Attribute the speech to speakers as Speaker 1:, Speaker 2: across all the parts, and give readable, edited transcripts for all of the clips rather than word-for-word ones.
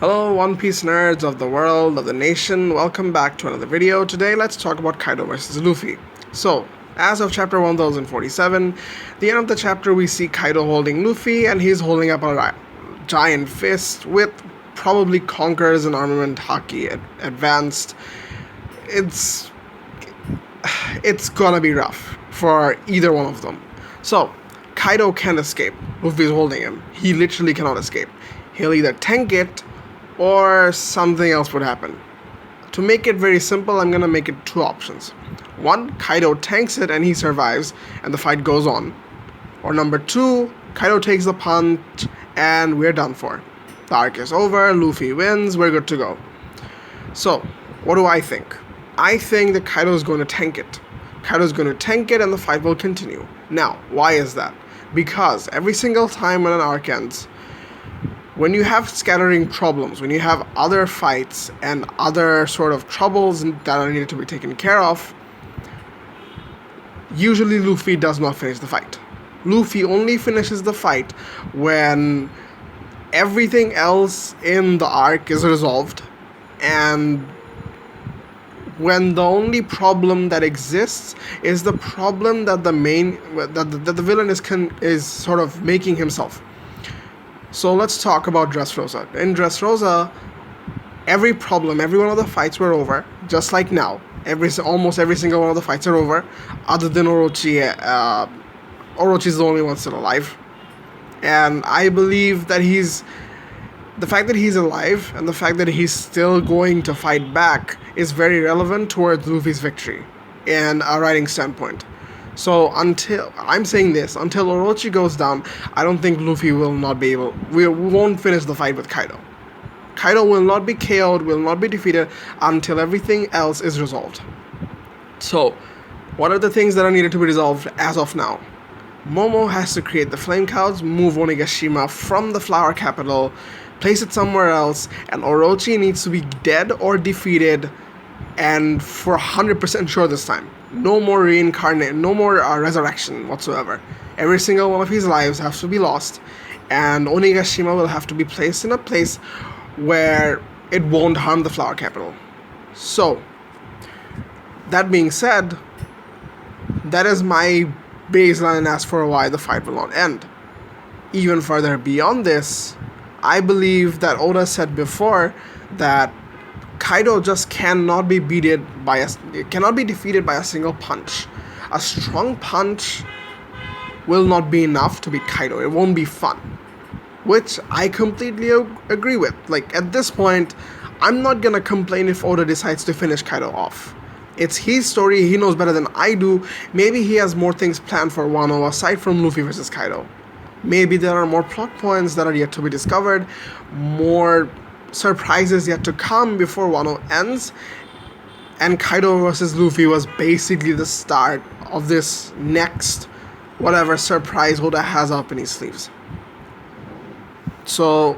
Speaker 1: Hello One Piece nerds of the world, of the nation, welcome back to another video. Today let's talk about Kaido versus Luffy. So, as of chapter 1047, the end of the chapter we see Kaido holding Luffy and he's holding up a giant fist with probably Conquerors and Armament Haki advanced. It's gonna be rough for either one of them. So, Kaido can't escape. Luffy's holding him. He literally cannot escape. He'll either tank it or something else would happen. To make it very simple, I'm gonna make it two options. One, Kaido tanks it and he survives and the fight goes on. Or number two, Kaido takes the punch and we're done for. The arc is over, Luffy wins, we're good to go. So, what do I think? I think that Kaido is going to tank it. Kaido's going to tank it and the fight will continue. Now, why is that? Because every single time when an arc ends, when you have scattering problems, when you have other fights and other sort of troubles that are needed to be taken care of, usually Luffy does not finish the fight. Luffy only finishes the fight when everything else in the arc is resolved and when the only problem that exists is the problem that the villain is sort of making himself. So let's talk about Dressrosa. In Dressrosa, every one of the fights were over, just like now. Almost every single one of the fights are over, other than Orochi. Orochi's the only one still alive. And I believe that the fact that he's alive and the fact that he's still going to fight back is very relevant towards Luffy's victory in a writing standpoint. So until Orochi goes down, I don't think Luffy will not be able. We won't finish the fight with Kaido. Kaido will not be KO'd, will not be defeated until everything else is resolved. So, what are the things that are needed to be resolved as of now? Momo has to create the flame cows, move Onigashima from the flower capital, place it somewhere else, and Orochi needs to be dead or defeated, and for 100% sure this time. No more resurrection whatsoever. Every single one of his lives has to be lost, and Onigashima will have to be placed in a place where it won't harm the flower capital. So, that being said, that is my baseline as for why the fight will not end. Even further beyond this, I believe that Oda said before that Kaido just cannot be defeated by a single punch. A strong punch will not be enough to beat Kaido. It won't be fun. Which I completely agree with. Like, at this point, I'm not gonna complain if Oda decides to finish Kaido off. It's his story, he knows better than I do. Maybe he has more things planned for Wano aside from Luffy versus Kaido. Maybe there are more plot points that are yet to be discovered, more surprises yet to come before Wano ends, and Kaido versus Luffy was basically the start of this next whatever surprise Oda has up in his sleeves. So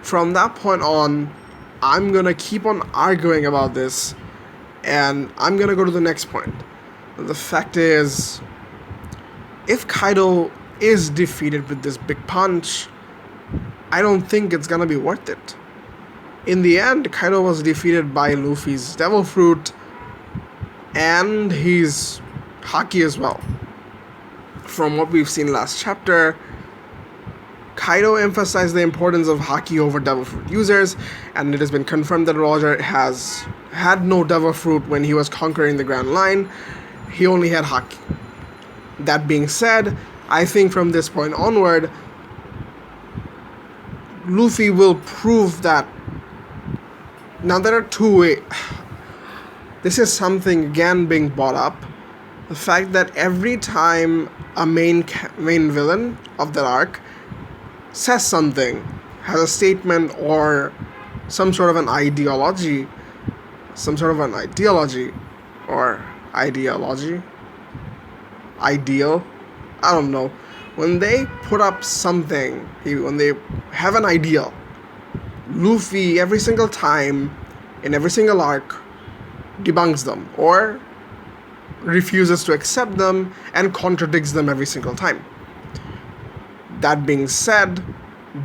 Speaker 1: from that point on, I'm gonna keep on arguing about this, and I'm gonna go to the next point. The fact is, if Kaido is defeated with this big punch, I don't think it's gonna be worth it. In the end, Kaido was defeated by Luffy's Devil Fruit and his Haki as well. From what we've seen last chapter, Kaido emphasized the importance of Haki over Devil Fruit users, and it has been confirmed that Roger has had no Devil Fruit when he was conquering the Grand Line. He only had Haki. That being said, I think from this point onward, Luffy will prove that. Now there are two ways. This is something again being brought up. The fact that every time a main villain of that arc says something, has a statement or some sort of an ideology, ideal, I don't know. When they put up something, when they have an ideal, Luffy every single time, in every single arc, debunks them or refuses to accept them and contradicts them every single time. That being said,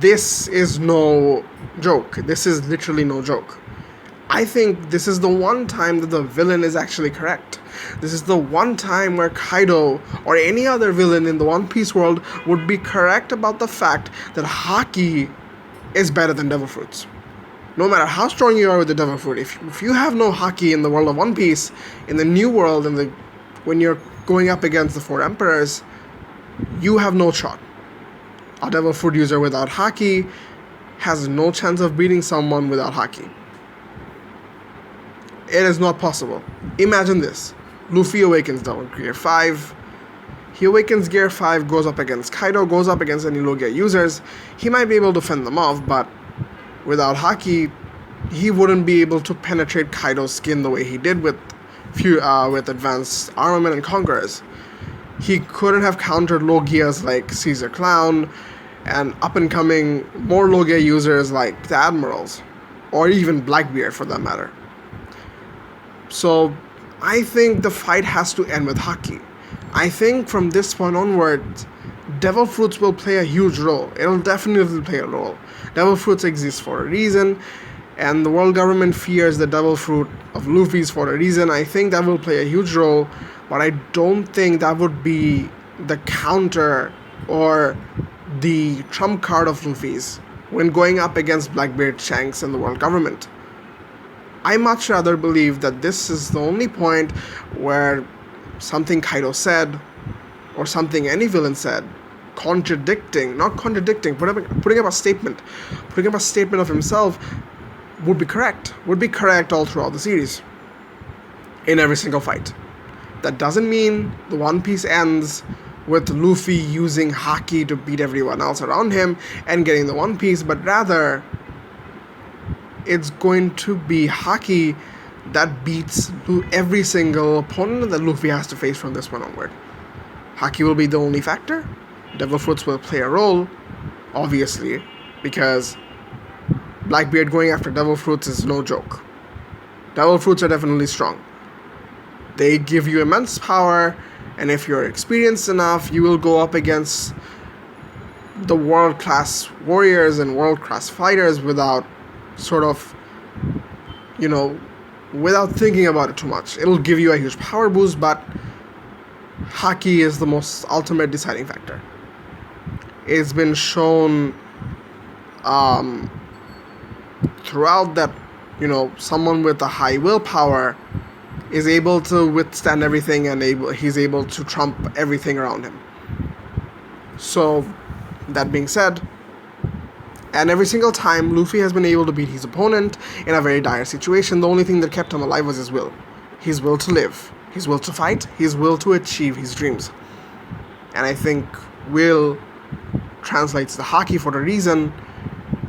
Speaker 1: this is no joke. This is literally no joke. I think this is the one time that the villain is actually correct. This is the one time where Kaido or any other villain in the One Piece world would be correct about the fact that Haki is better than Devil Fruits. No matter how strong you are with the Devil Fruit, if you have no Haki in the world of One Piece, in the new world, when you're going up against the Four Emperors, you have no shot. A Devil Fruit user without Haki has no chance of beating someone without Haki. It is not possible. Imagine this. Luffy awakens down Gear 5. He awakens Gear 5, goes up against Kaido, goes up against any low gear users. He might be able to fend them off, but without Haki, he wouldn't be able to penetrate Kaido's skin the way he did with advanced armament and conquerors. He couldn't have countered low gears like Caesar Clown and up-and-coming more low gear users like the Admirals, or even Blackbeard for that matter. So I think the fight has to end with Haki. I think from this point onwards, Devil Fruits will play a huge role. It'll definitely play a role. Devil Fruits exist for a reason, and the world government fears the Devil Fruit of Luffy's for a reason. I think that will play a huge role, but I don't think that would be the counter or the trump card of Luffy's when going up against Blackbeard, Shanks, and the world government. I much rather believe that this is the only point where something Kaido said or something any villain said, putting up a statement of himself would be correct all throughout the series, in every single fight. That doesn't mean the One Piece ends with Luffy using Haki to beat everyone else around him and getting the One Piece, but rather it's going to be Haki that beats every single opponent that Luffy has to face from this point onward. Haki will be the only factor. Devil Fruits will play a role, obviously, because Blackbeard going after Devil Fruits is no joke. Devil Fruits are definitely strong. They give you immense power, and if you're experienced enough, you will go up against the world-class warriors and world-class fighters without without thinking about it too much. It'll give you a huge power boost, but Haki is the most ultimate deciding factor. It's been shown throughout that, someone with a high willpower is able to withstand everything and he's able to trump everything around him. So, that being said, and every single time Luffy has been able to beat his opponent in a very dire situation, the only thing that kept him alive was his will. His will to live, his will to fight, his will to achieve his dreams. And I think will translates to Haki for a reason,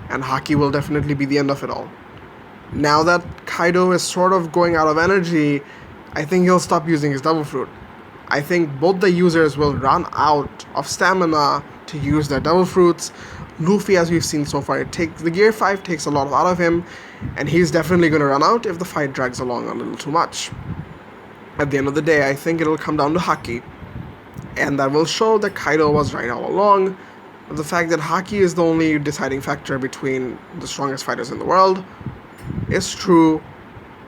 Speaker 1: and Haki will definitely be the end of it all. Now that Kaido is sort of going out of energy, I think he'll stop using his Devil Fruit. I think both the users will run out of stamina to use their Devil Fruits. Luffy, as we've seen so far, the Gear 5 takes a lot out of him, and he's definitely going to run out if the fight drags along a little too much. At the end of the day, I think it'll come down to Haki, and that will show that Kaido was right all along. The fact that Haki is the only deciding factor between the strongest fighters in the world is true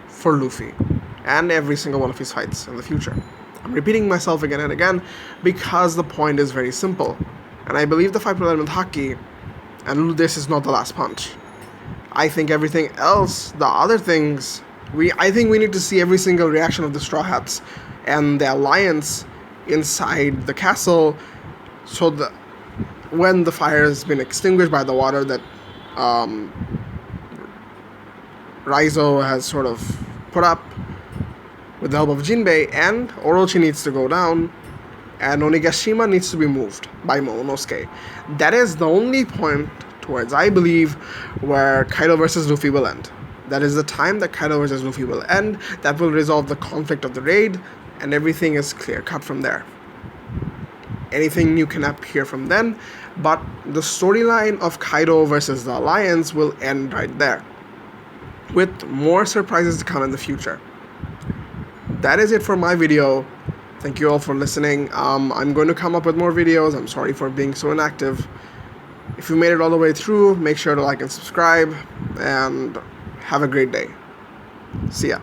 Speaker 1: for Luffy and every single one of his fights in the future. I'm repeating myself again and again because the point is very simple, and I believe the fight will end with Haki, and this is not the last punch. I think everything else, the other things, I think we need to see every single reaction of the Straw Hats and the Alliance inside the castle, so that when the fire has been extinguished by the water that Raizo has sort of put up with the help of Jinbei, and Orochi needs to go down, and Onigashima needs to be moved by Momonosuke. That is the only point towards, I believe, where Kaido versus Luffy will end. That is the time that Kaido versus Luffy will end. That will resolve the conflict of the raid, and everything is clear cut from there. Anything new can appear from then, but the storyline of Kaido versus the Alliance will end right there, with more surprises to come in the future. That is it for my video. Thank you all for listening. I'm going to come up with more videos. I'm sorry for being so inactive. If you made it all the way through, make sure to like and subscribe, and have a great day. See ya.